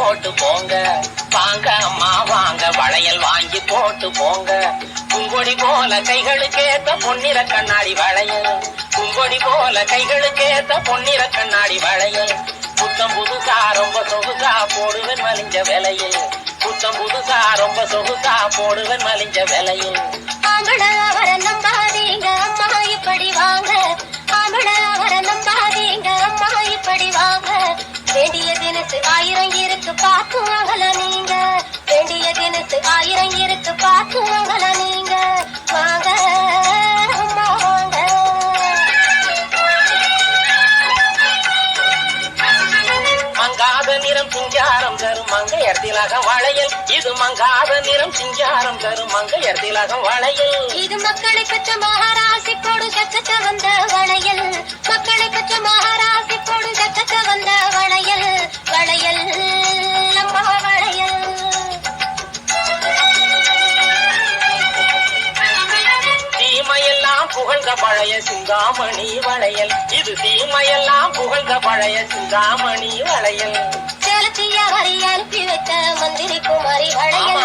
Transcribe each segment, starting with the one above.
போட்டு போங்க. வாங்க அம்மா வாங்க வளையல் வாங்கி போட்டு போங்க. பூங்கொடி போல கைகளுக்கேத்த பொன்னிற கண்ணாடி வளையல். பூங்கொடி போல கைகளுக்கேத்த பொன்னிற கண்ணாடி வளையல். புத்தம் புதுசா ரொம்ப சொகுசா போடுவன் மலிஞ்ச விலையில். புத்தம் புதுசா ரொம்ப சொகுசா போடுவன் மலிஞ்ச விலையில். ஆம்பள அவரை நம்பாதீங்க அம்மா இப்படி வாங்க. ஆம்பள அவரை நம்பாதீங்க அம்மா இப்படி வாங்க. வேண்டிய தினத்து 1000 இருக்கு பார்த்து வாங்கல நீங்க. வேண்டிய தினத்து 1000 இருக்கு பார்த்து வாங்கல நீங்க. வாங்க அம்மா வாங்க. மங்காத நிறம் சிங்காரம் தரும் மங்கையர் திலகம் வளையல். இது மங்காத நிறம் சிங்காரம் தரும் மங்கையர் திலகம் வளையல். இது மக்களை பெற்ற மகாராசி போடு சக்கச்ச வந்த வளையல். மக்களை பெற்ற மகாராசி போடு சக்கச்ச வந்த வளையல். வளையல் அம்மா வளையல். தீமையெல்லாம் புகழ்ந்த பழைய சிந்தாமணி வளையல். இது தீமையெல்லாம் புகழ்ந்த பழைய சிந்தாமணி வளையல். செலுத்திய வரி அனுப்பி வைத்த மந்திரி குமாரி வளையல்.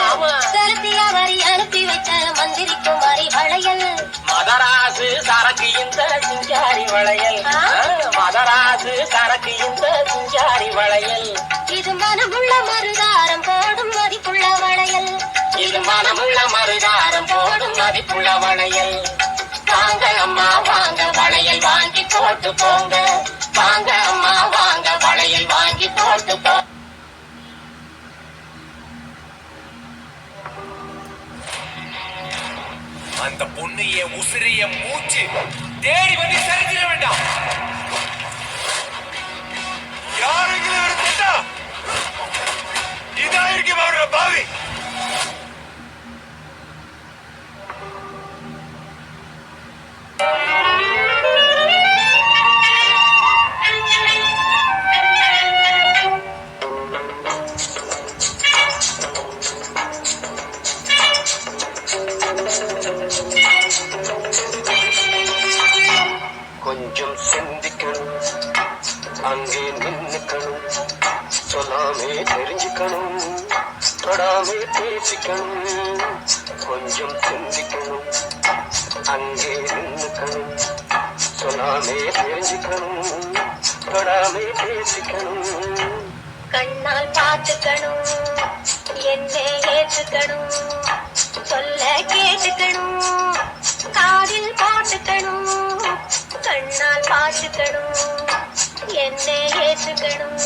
செலுத்திய வரி அனுப்பி வைத்த மந்திரி குமாரி வளையல். மதராசு சரக்கு இந்த சிங்காரி வளையல். மதராசு சரக்கு இந்த சிங்காரி வளையல். இது மனமுள்ள மருதாரம் போடும் மதிப்புள்ள வளையல். இது மனமுள்ள மருதாரம் போடும் மதிப்புள்ள வளையல். வாங்க அம்மா வாங்க வளையல் வாங்கி போட்டு போங்க. வாங்க அம்மா வாங்க வளையல் வாங்கி போட்டு போ. அந்த பொண்ணு என் உசிரிய மூச்சு தேடி வந்து சரிஞ்சிட வேண்டாம். யாருக்கும் எடுத்துட்டா இதாயிருக்கும் அவரோட பாவி. கொஞ்சம் சிந்திக்கணும், அங்கே நின்னுக்கணும், சொல்லாமே தெரிஞ்சுக்கணும், தொடாமே பேசிக்கணும். கொஞ்சம் சிந்திக்கணும், அங்கே நின்னுக்கணும், சொல்லாமே தெரிஞ்சுக்கணும், தொடாமே பேசிக்கணும். கண்ணால் பார்த்துக்கணும், என்னை ஏற்றுக்கணும், சொல்ல கேட்டுக்கணும், காதில் போட்டுக்கணும். கண்ணால் பார்த்துக்கணும், என்னை ஏற்றுக்கணும்.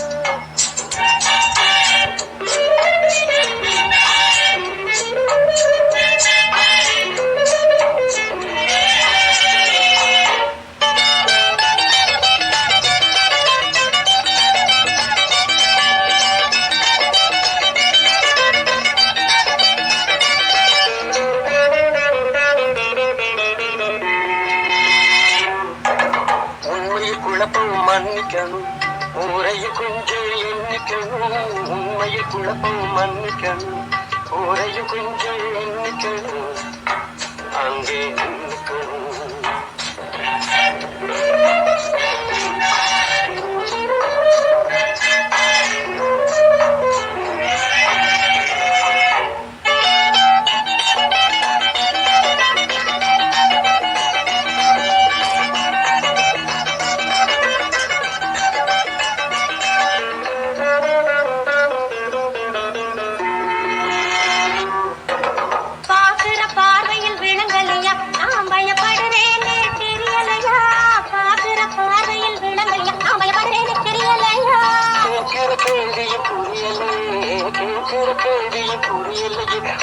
மன்னிக்கணும், ஊரையை கொஞ்சம் எண்ணிக்கணும். உண்மையை குழப்பம் மன்னிக்கணும், ஊரையை கொஞ்சம் எண்ணிக்கணும், அங்கே நின்னுக்கணும்.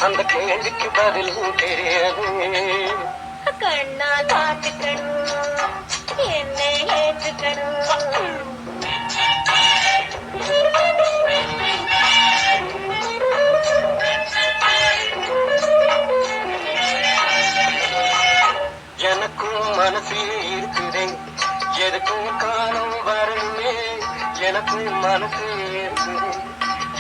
அந்த கேள்விக்கு பதில் தெரியாது. கண்ணால் பார்த்துக்கணும், என்னை ஏற்றுக்கணும். எனக்கும் மனசில் இருக்குதே, எதுக்கும் காலம் வரணுமே. எனக்கும் மனசு